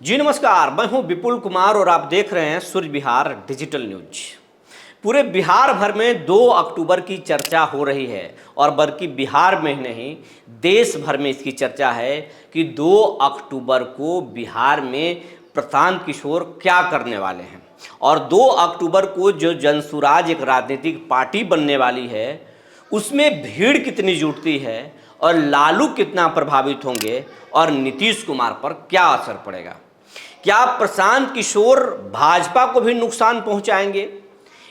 जी नमस्कार, मैं हूं विपुल कुमार और आप देख रहे हैं सूर्य विहार डिजिटल न्यूज। पूरे बिहार भर में 2 अक्टूबर की चर्चा हो रही है और बल्कि बिहार में ही नहीं देश भर में इसकी चर्चा है कि 2 अक्टूबर को बिहार में प्रशांत किशोर क्या करने वाले हैं और 2 अक्टूबर को जो जनसुराज एक राजनीतिक पार्टी बनने वाली है उसमें भीड़ कितनी जुटती है और लालू कितना प्रभावित होंगे और नीतीश कुमार पर क्या असर पड़ेगा। क्या प्रशांत किशोर भाजपा को भी नुकसान पहुंचाएंगे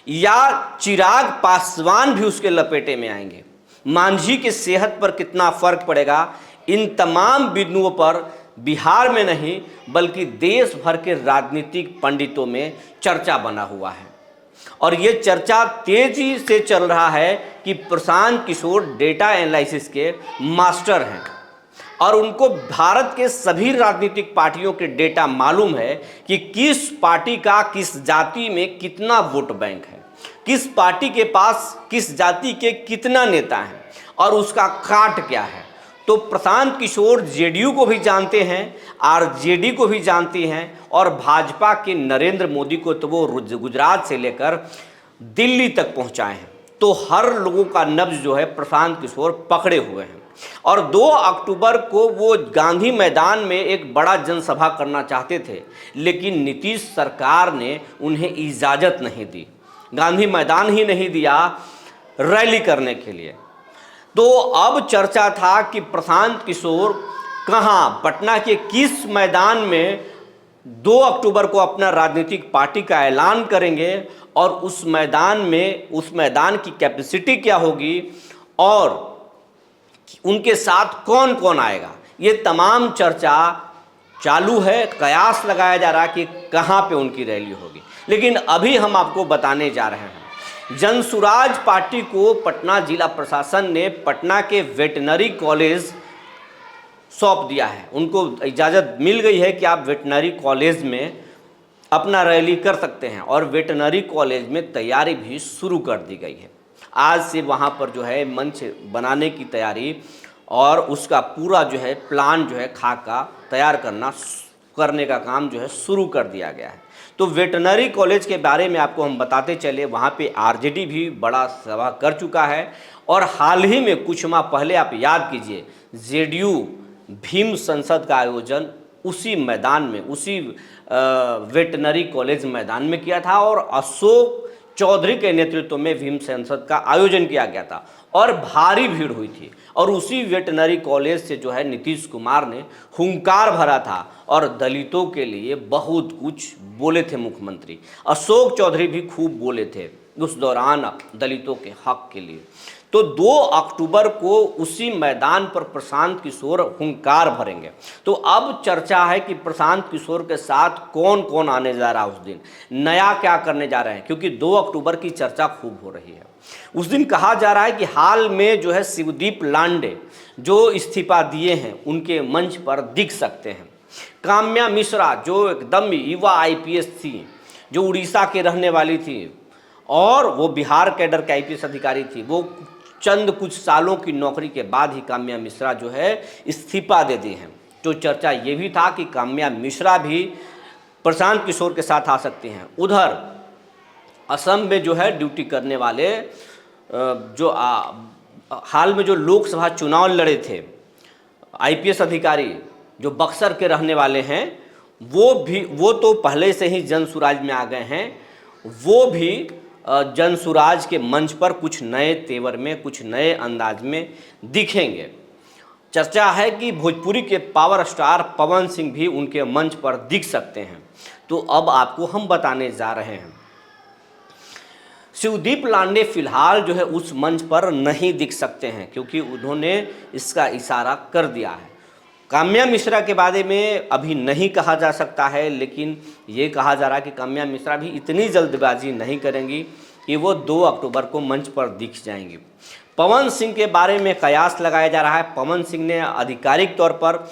या चिराग पासवान भी उसके लपेटे में आएंगे। मांझी की सेहत पर कितना फर्क पड़ेगा, इन तमाम बिंदुओं पर बिहार में नहीं बल्कि देश भर के राजनीतिक पंडितों में चर्चा बना हुआ है और ये चर्चा तेजी से चल रहा है कि प्रशांत किशोर डेटा एनालिसिस के मास्टर हैं और उनको भारत के सभी राजनीतिक पार्टियों के डेटा मालूम है कि किस पार्टी का किस जाति में कितना वोट बैंक है, किस पार्टी के पास किस जाति के कितना नेता हैं और उसका काट क्या है। तो प्रशांत किशोर जेडीयू को भी जानते हैं, आरजेडी को भी जानते हैं और भाजपा के नरेंद्र मोदी को तो वो गुजरात से लेकर दिल्ली तक पहुंचाए हैं। तो हर लोगों का नब्ज जो है प्रशांत किशोर पकड़े हुए हैं और 2 अक्टूबर को वो गांधी मैदान में एक बड़ा जनसभा करना चाहते थे, लेकिन नीतीश सरकार ने उन्हें इजाज़त नहीं दी, गांधी मैदान ही नहीं दिया रैली करने के लिए। तो अब चर्चा था कि प्रशांत किशोर कहाँ, पटना के किस मैदान में 2 अक्टूबर को अपना राजनीतिक पार्टी का ऐलान करेंगे और उस मैदान की कैपेसिटी क्या होगी और उनके साथ कौन कौन आएगा। ये तमाम चर्चा चालू है, कयास लगाया जा रहा है कि कहाँ पे उनकी रैली होगी। लेकिन अभी हम आपको बताने जा रहे हैं, जनसुराज पार्टी को पटना जिला प्रशासन ने पटना के वेटनरी कॉलेज सौंप दिया है। उनको इजाज़त मिल गई है कि आप वेटनरी कॉलेज में अपना रैली कर सकते हैं और वेटनरी कॉलेज में तैयारी भी शुरू कर दी गई है। आज से वहाँ पर जो है मंच बनाने की तैयारी और उसका पूरा जो है प्लान जो है खाका तैयार करने का काम जो है शुरू कर दिया गया है। तो वेटनरी कॉलेज के बारे में आपको हम बताते चले, वहाँ पे आरजेडी भी बड़ा सभा कर चुका है और हाल ही में कुछ माह पहले आप याद कीजिए जेडीयू भीम संसद का आयोजन उसी मैदान में, उसी वेटनरी कॉलेज मैदान में किया था और अशोक चौधरी के नेतृत्व में भीम संसद का आयोजन किया गया था और भारी भीड़ हुई थी और उसी वेटनरी कॉलेज से जो है नीतीश कुमार ने हुंकार भरा था और दलितों के लिए बहुत कुछ बोले थे। मुख्यमंत्री अशोक चौधरी भी खूब बोले थे उस दौरान दलितों के हक के लिए। तो 2 अक्टूबर को उसी मैदान पर प्रशांत किशोर हुंकार भरेंगे। तो अब चर्चा है कि प्रशांत किशोर के साथ कौन कौन आने जा रहा है, उस दिन नया क्या करने जा रहे हैं, क्योंकि 2 अक्टूबर की चर्चा खूब हो रही है। उस दिन कहा जा रहा है कि हाल में जो है शिवदीप लांडे जो इस्तीफा दिए हैं उनके मंच पर दिख सकते हैं। काम्या मिश्रा जो एकदम युवा आईपीएस थी, जो उड़ीसा के रहने वाली थी और वो बिहार कैडर के आईपीएस अधिकारी थी, वो चंद कुछ सालों की नौकरी के बाद ही काम्या मिश्रा जो है इस्तीफा दे दी हैं। तो चर्चा ये भी था कि काम्या मिश्रा भी प्रशांत किशोर के साथ आ सकती हैं। उधर असम में जो है ड्यूटी करने वाले जो हाल में जो लोकसभा चुनाव लड़े थे आईपीएस अधिकारी जो बक्सर के रहने वाले हैं, वो तो पहले से ही जनसुराज में आ गए हैं। वो भी जनसुराज के मंच पर कुछ नए तेवर में, कुछ नए अंदाज में दिखेंगे। चर्चा है कि भोजपुरी के पावर स्टार पवन सिंह भी उनके मंच पर दिख सकते हैं। तो अब आपको हम बताने जा रहे हैं, शिवदीप लांडे फिलहाल जो है उस मंच पर नहीं दिख सकते हैं क्योंकि उन्होंने इसका इशारा कर दिया है। काम्या मिश्रा के बारे में अभी नहीं कहा जा सकता है, लेकिन ये कहा जा रहा है कि काम्या मिश्रा भी इतनी जल्दबाजी नहीं करेंगी कि वो 2 अक्टूबर को मंच पर दिख जाएंगी। पवन सिंह के बारे में कयास लगाया जा रहा है। पवन सिंह ने आधिकारिक तौर पर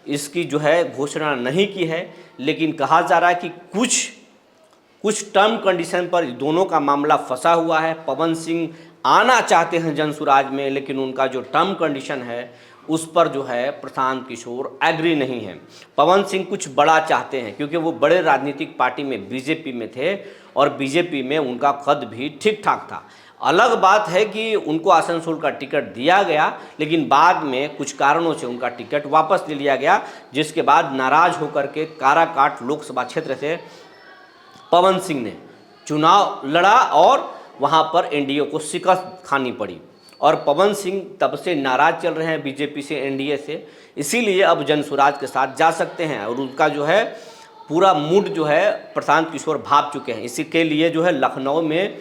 इसकी जो है घोषणा नहीं की है, लेकिन कहा जा रहा है कि कुछ टर्म कंडीशन पर दोनों का मामला फंसा हुआ है। पवन सिंह आना चाहते हैं जनसुराज में, लेकिन उनका जो टर्म कंडीशन है उस पर जो है प्रशांत किशोर एग्री नहीं है। पवन सिंह कुछ बड़ा चाहते हैं क्योंकि वो बड़े राजनीतिक पार्टी में बीजेपी में थे और बीजेपी में उनका कद भी ठीक ठाक था। अलग बात है कि उनको आसनसोल का टिकट दिया गया, लेकिन बाद में कुछ कारणों से उनका टिकट वापस ले लिया गया, जिसके बाद नाराज होकर के काराकाट लोकसभा क्षेत्र से पवन सिंह ने चुनाव लड़ा और वहां पर एनडीए को शिकस्त खानी पड़ी। और पवन सिंह तब से नाराज चल रहे हैं बीजेपी से, एनडीए से, इसीलिए अब जनसुराज के साथ जा सकते हैं और उनका जो है पूरा मूड जो है प्रशांत किशोर भाप चुके हैं। इसी के लिए जो है लखनऊ में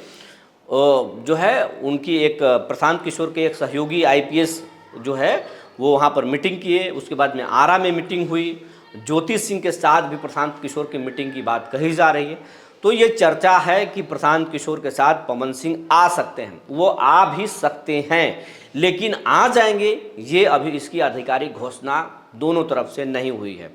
जो है उनकी एक प्रशांत किशोर के एक सहयोगी आईपीएस जो है वो वहाँ पर मीटिंग किए। उसके बाद में आरा में मीटिंग हुई, ज्योति सिंह के साथ भी प्रशांत किशोर की मीटिंग की बात कही जा रही है। तो ये चर्चा है कि प्रशांत किशोर के साथ पवन सिंह आ सकते हैं, वो आ भी सकते हैं, लेकिन आ जाएंगे ये अभी इसकी आधिकारिक घोषणा दोनों तरफ से नहीं हुई है।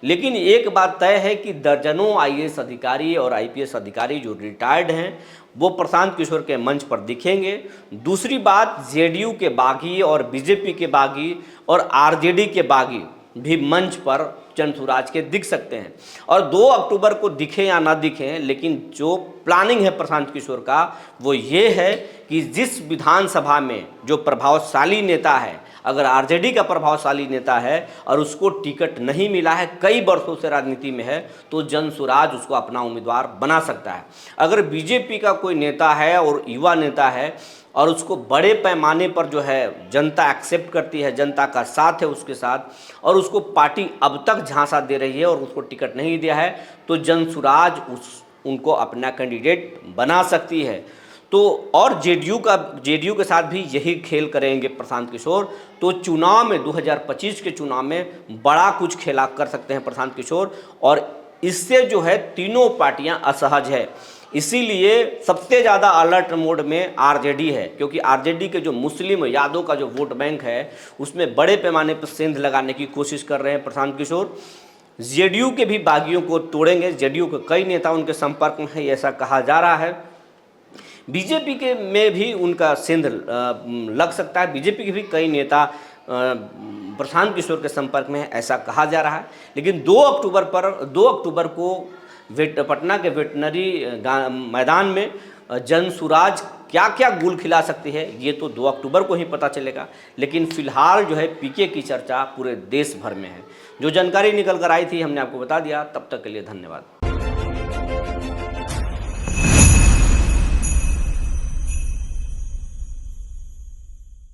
लेकिन एक बात तय है कि दर्जनों आईएएस अधिकारी और आईपीएस अधिकारी जो रिटायर्ड हैं वो प्रशांत किशोर के मंच पर दिखेंगे। दूसरी बात, जेडीयू के बागी और बीजेपी के बागी और आरजेडी के बागी भी मंच पर जनसुराज के दिख सकते हैं। और 2 अक्टूबर को दिखे या ना दिखे, लेकिन जो प्लानिंग है प्रशांत किशोर का वो ये है कि जिस विधानसभा में जो प्रभावशाली नेता है, अगर आरजेडी का प्रभावशाली नेता है और उसको टिकट नहीं मिला है, कई वर्षों से राजनीति में है, तो जनसुराज उसको अपना उम्मीदवार बना सकता है। अगर बीजेपी का कोई नेता है और युवा नेता है और उसको बड़े पैमाने पर जो है जनता एक्सेप्ट करती है, जनता का साथ है उसके साथ, और उसको पार्टी अब तक झांसा दे रही है और उसको टिकट नहीं दिया है, तो जनसुराज उनको अपना कैंडिडेट बना सकती है। तो और जेडीयू के साथ भी यही खेल करेंगे प्रशांत किशोर। तो चुनाव में 2025 के चुनाव में बड़ा कुछ खेला कर सकते हैं प्रशांत किशोर, और इससे जो है तीनों पार्टियां असहज है। इसीलिए सबसे ज़्यादा अलर्ट मोड में आरजेडी है, क्योंकि आरजेडी के जो मुस्लिम यादव का जो वोट बैंक है उसमें बड़े पैमाने पर सेंध लगाने की कोशिश कर रहे हैं प्रशांत किशोर। जेडीयू के भी बागियों को तोड़ेंगे, जेडीयू के कई नेता उनके संपर्क में है, ऐसा कहा जा रहा है। बीजेपी के में भी उनका सेंध लग सकता है, बीजेपी के भी कई नेता प्रशांत किशोर के संपर्क में है, ऐसा कहा जा रहा है। लेकिन 2 अक्टूबर को पटना के वेटनरी मैदान में जनसुराज क्या क्या गुल खिला सकती है ये तो 2 अक्टूबर को ही पता चलेगा। लेकिन फिलहाल जो है पीके की चर्चा पूरे देश भर में है। जो जानकारी निकल कर आई थी हमने आपको बता दिया। तब तक के लिए धन्यवाद।